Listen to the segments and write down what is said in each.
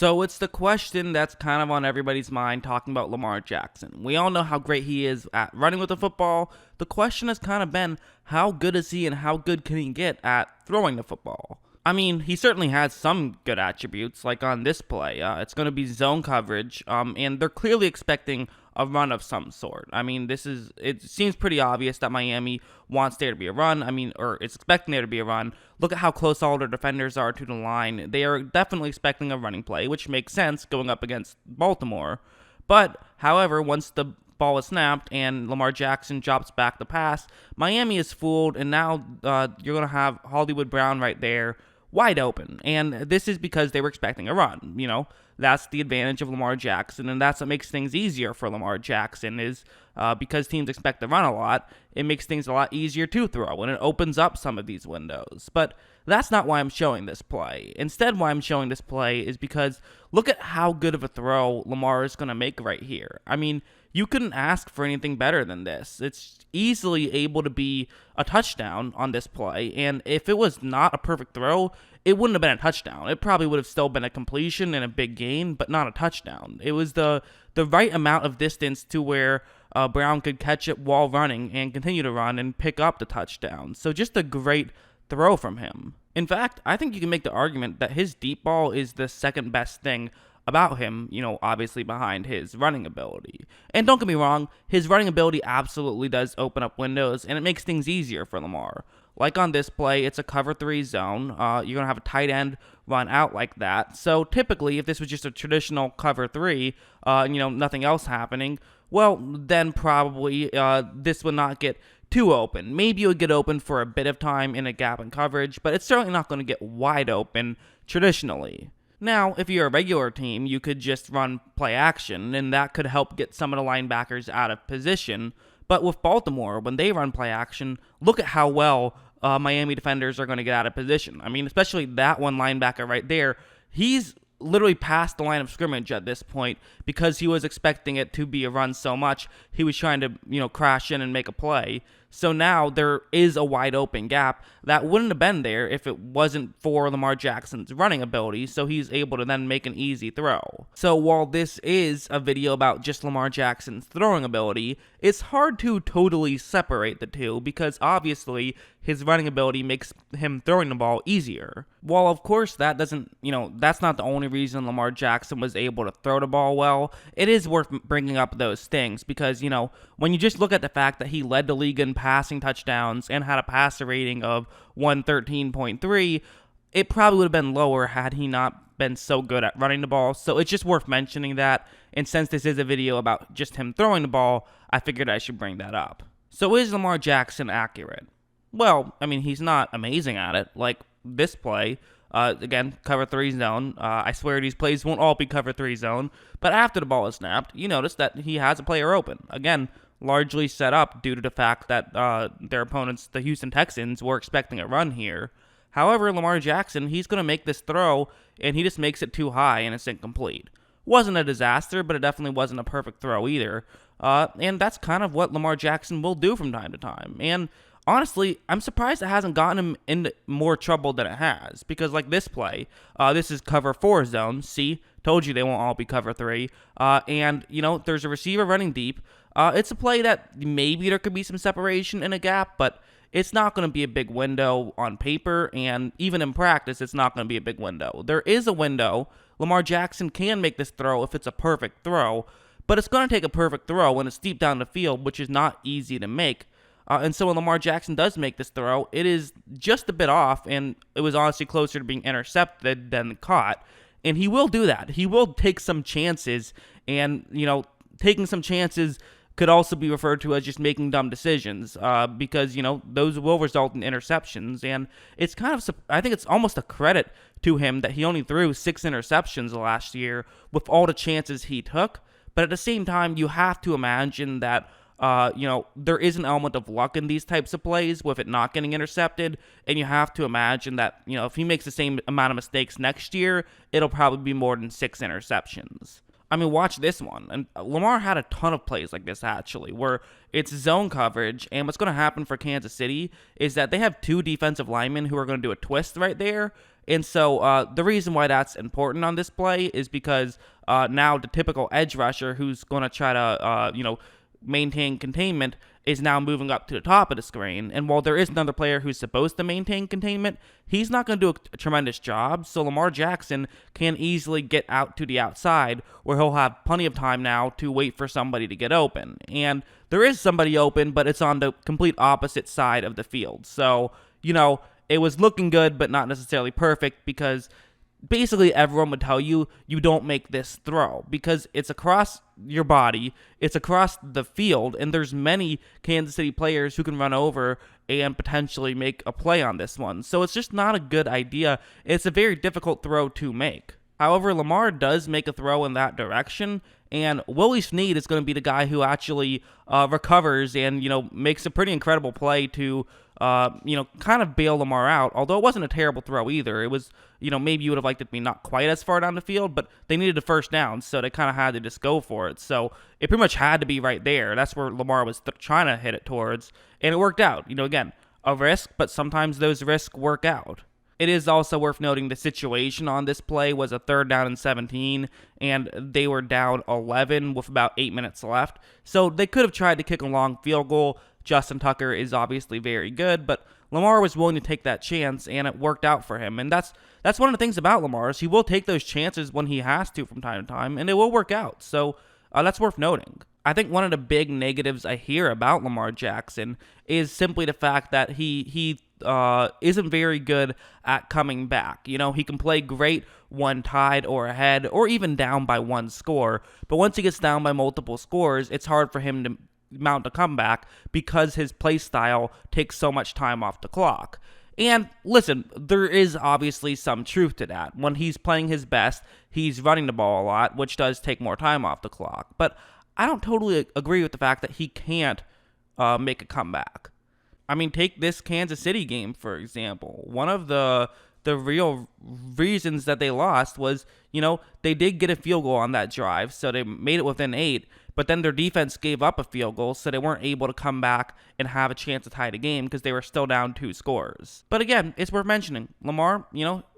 So it's the question that's kind of on everybody's mind talking about Lamar Jackson. We all know how great he is at running with the football. The question has kind of been, how good is he and how good can he get at throwing the football? I mean, he certainly has some good attributes, like on this play. It's going to be zone coverage, and they're clearly expecting a run of some sort. I mean, it seems pretty obvious that Miami wants there to be a run. I mean, or it's expecting there to be a run. Look at how close all their defenders are to the line. They are definitely expecting a running play, which makes sense going up against Baltimore. But, however, once the ball is snapped and Lamar Jackson drops back the pass, Miami is fooled, and now you're going to have Hollywood Brown right there wide open. And this is because they were expecting a run. That's the advantage of Lamar Jackson, and that's what makes things easier for Lamar Jackson is because teams expect to run a lot, it makes things a lot easier to throw, and it opens up some of these windows. But that's not why I'm showing this play. Instead, why I'm showing this play is because look at how good of a throw Lamar is going to make right here. I mean, you couldn't ask for anything better than this. It's easily able to be a touchdown on this play, and if it was not a perfect throw, it wouldn't have been a touchdown. It probably would have still been a completion and a big gain, but not a touchdown. It was the right amount of distance to where Brown could catch it while running and continue to run and pick up the touchdown. So just a great throw from him. In fact, I think you can make the argument that his deep ball is the second best thing about him, obviously behind his running ability. And don't get me wrong, his running ability absolutely does open up windows, and it makes things easier for Lamar. Like on this play, it's a cover 3 zone. You're going to have a tight end run out like that. So typically, if this was just a traditional cover 3, nothing else happening, well, then probably this would not get too open. Maybe it would get open for a bit of time in a gap in coverage, but it's certainly not going to get wide open traditionally. Now, if you're a regular team, you could just run play action, and that could help get some of the linebackers out of position. But with Baltimore, when they run play action, look at how well Miami defenders are going to get out of position. I mean, especially that one linebacker right there. He's literally past the line of scrimmage at this point because he was expecting it to be a run so much. He was trying to, crash in and make a play. So now there is a wide open gap that wouldn't have been there if it wasn't for Lamar Jackson's running ability, so he's able to then make an easy throw. So while this is a video about just Lamar Jackson's throwing ability, it's hard to totally separate the two because obviously his running ability makes him throwing the ball easier. While of course that doesn't, that's not the only reason Lamar Jackson was able to throw the ball well, it is worth bringing up those things because, when you just look at the fact that he led the league in passing touchdowns and had a passer rating of 113.3, it probably would have been lower had he not been so good at running the ball. So it's just worth mentioning that. And since this is a video about just him throwing the ball, I figured I should bring that up. So is Lamar Jackson accurate? Well, I mean, he's not amazing at it. Like this play, again, cover 3 zone. I swear these plays won't all be cover 3 zone. But after the ball is snapped, you notice that he has a player open. Again, largely set up due to the fact that their opponents, the Houston Texans, were expecting a run here. However, Lamar Jackson, he's going to make this throw, and he just makes it too high, and it's incomplete. Wasn't a disaster, but it definitely wasn't a perfect throw either. And that's kind of what Lamar Jackson will do from time to time. And honestly, I'm surprised it hasn't gotten him into more trouble than it has. Because like this play, this is cover 4 zone. See, told you they won't all be cover 3. And, there's a receiver running deep. It's a play that maybe there could be some separation in a gap, but it's not going to be a big window on paper, and even in practice, it's not going to be a big window. There is a window. Lamar Jackson can make this throw if it's a perfect throw, but it's going to take a perfect throw when it's deep down the field, which is not easy to make. And so when Lamar Jackson does make this throw, it is just a bit off, and it was honestly closer to being intercepted than caught. And he will do that. He will take some chances, and, taking some chances could also be referred to as just making dumb decisions because, those will result in interceptions. And it's I think it's almost a credit to him that he only threw 6 interceptions last year with all the chances he took. But at the same time, you have to imagine that, there is an element of luck in these types of plays with it not getting intercepted. And you have to imagine that, if he makes the same amount of mistakes next year, it'll probably be more than 6 interceptions. I mean, watch this one. And Lamar had a ton of plays like this, actually, where it's zone coverage. And what's going to happen for Kansas City is that they have 2 defensive linemen who are going to do a twist right there. And so the reason why that's important on this play is because now the typical edge rusher who's going to try to, maintain containment is now moving up to the top of the screen. And while there is another player who's supposed to maintain containment, he's not going to do a tremendous job. So Lamar Jackson can easily get out to the outside where he'll have plenty of time now to wait for somebody to get open. And there is somebody open, but it's on the complete opposite side of the field. So, it was looking good, but not necessarily perfect because basically everyone would tell you don't make this throw because it's across your body, it's across the field, and there's many Kansas City players who can run over and potentially make a play on this one. So it's just not a good idea. It's a very difficult throw to make. However, Lamar does make a throw in that direction, and Willie Snead is going to be the guy who actually recovers and, makes a pretty incredible play to, kind of bail Lamar out, although it wasn't a terrible throw either. It was, maybe you would have liked it to be not quite as far down the field, but they needed a first down, so they kind of had to just go for it. So it pretty much had to be right there. That's where Lamar was trying to hit it towards, and it worked out. Again, a risk, but sometimes those risks work out. It is also worth noting the situation on this play was a 3rd down and 17, and they were down 11 with about 8 minutes left. So they could have tried to kick a long field goal. Justin Tucker is obviously very good, but Lamar was willing to take that chance, and it worked out for him. And that's one of the things about Lamar is he will take those chances when he has to from time to time, and it will work out. So that's worth noting. I think one of the big negatives I hear about Lamar Jackson is simply the fact that he isn't very good at coming back. He can play great when tied or ahead or even down by one score, but once he gets down by multiple scores, it's hard for him to mount a comeback because his play style takes so much time off the clock. And listen, there is obviously some truth to that. When he's playing his best, he's running the ball a lot, which does take more time off the clock. But I don't totally agree with the fact that he can't make a comeback. I mean, take this Kansas City game, for example. One of the real reasons that they lost was, they did get a field goal on that drive, so they made it within 8, but then their defense gave up a field goal, so they weren't able to come back and have a chance to tie the game because they were still down 2 scores. But again, it's worth mentioning. Lamar,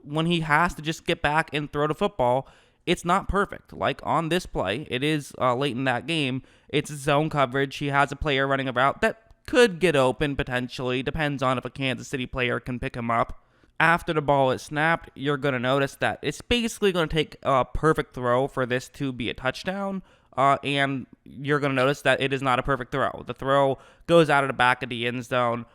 when he has to just get back and throw the football, it's not perfect. Like on this play, it is late in that game. It's zone coverage. He has a player running a route that could get open potentially. Depends on if a Kansas City player can pick him up. After the ball is snapped, you're going to notice that it's basically going to take a perfect throw for this to be a touchdown. And you're going to notice that it is not a perfect throw. The throw goes out of the back of the end zone.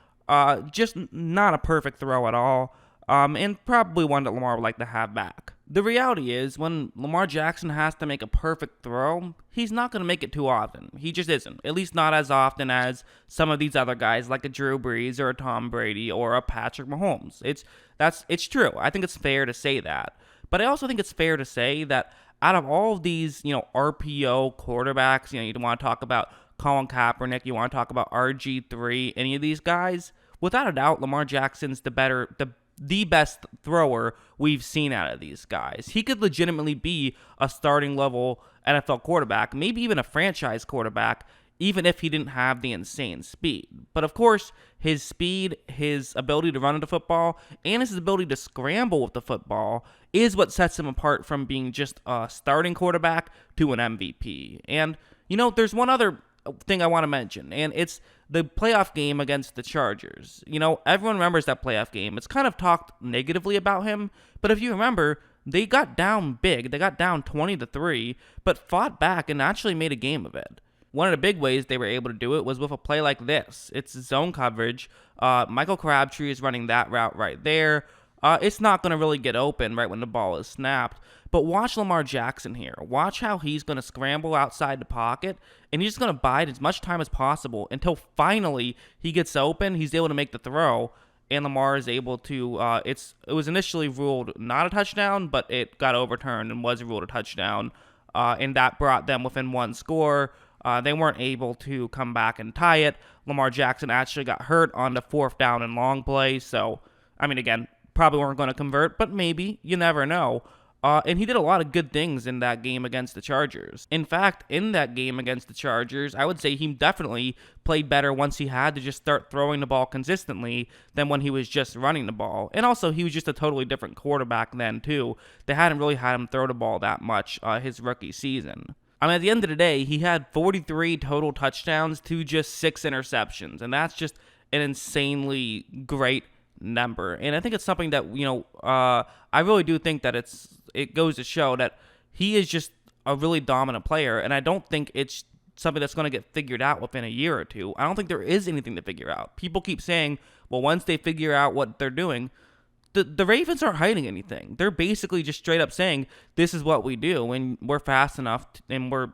Just not a perfect throw at all. And probably one that Lamar would like to have back. The reality is, when Lamar Jackson has to make a perfect throw, he's not going to make it too often. He just isn't. At least not as often as some of these other guys like a Drew Brees or a Tom Brady or a Patrick Mahomes. It's true. I think it's fair to say that. But I also think it's fair to say that out of all of these, RPO quarterbacks, you want to talk about Colin Kaepernick, you want to talk about RG3, any of these guys, without a doubt, Lamar Jackson's the best thrower we've seen out of these guys. He could legitimately be a starting level NFL quarterback, maybe even a franchise quarterback, even if he didn't have the insane speed. But of course, his speed, his ability to run the football, and his ability to scramble with the football is what sets him apart from being just a starting quarterback to an MVP. And, there's one other thing I want to mention, and it's the playoff game against the Chargers. Everyone remembers that playoff game. It's kind of talked negatively about him, but if you remember, they got down big. They got down 20-3, but fought back and actually made a game of it. One of the big ways they were able to do it was with a play like this. It's zone coverage. Michael Crabtree is running that route right there. It's not going to really get open right when the ball is snapped. But watch Lamar Jackson here. Watch how he's going to scramble outside the pocket, and he's just going to bide as much time as possible until finally he gets open. He's able to make the throw, and Lamar is able to. It was initially ruled not a touchdown, but it got overturned and was ruled a touchdown, and that brought them within 1 score. They weren't able to come back and tie it. Lamar Jackson actually got hurt on the 4th down and long play. So, again, probably weren't going to convert, but maybe. You never know. And he did a lot of good things in that game against the Chargers. In fact, in that game against the Chargers, I would say he definitely played better once he had to just start throwing the ball consistently than when he was just running the ball. And also, he was just a totally different quarterback then, too. They hadn't really had him throw the ball that much his rookie season. I mean, at the end of the day, he had 43 total touchdowns to just 6 interceptions. And that's just an insanely great number. And I think it's something that, I really do think that it goes to show that he is just a really dominant player, and I don't think it's something that's going to get figured out within a year or two. I don't think there is anything to figure out. People keep saying, well, once they figure out what they're doing, the Ravens aren't hiding anything. They're basically just straight up saying, this is what we do, and we're fast enough and we're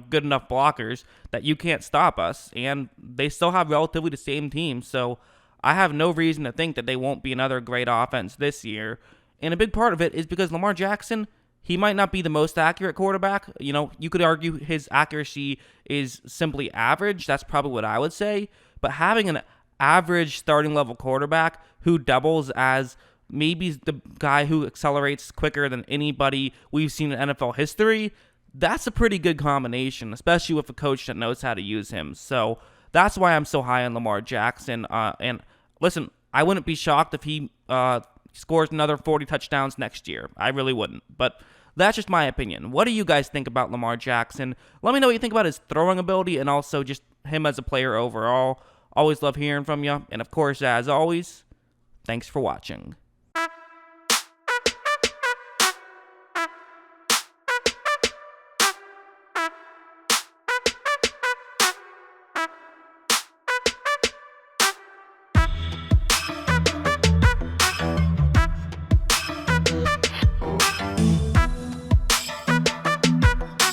good enough blockers that you can't stop us. And they still have relatively the same team, so I have no reason to think that they won't be another great offense this year. And a big part of it is because Lamar Jackson, he might not be the most accurate quarterback. You could argue his accuracy is simply average. That's probably what I would say. But having an average starting level quarterback who doubles as maybe the guy who accelerates quicker than anybody we've seen in NFL history, that's a pretty good combination, especially with a coach that knows how to use him. So that's why I'm so high on Lamar Jackson. And listen, I wouldn't be shocked if he scores another 40 touchdowns next year. I really wouldn't. But that's just my opinion. What do you guys think about Lamar Jackson? Let me know what you think about his throwing ability and also just him as a player overall. Always love hearing from you. And of course, as always, thanks for watching.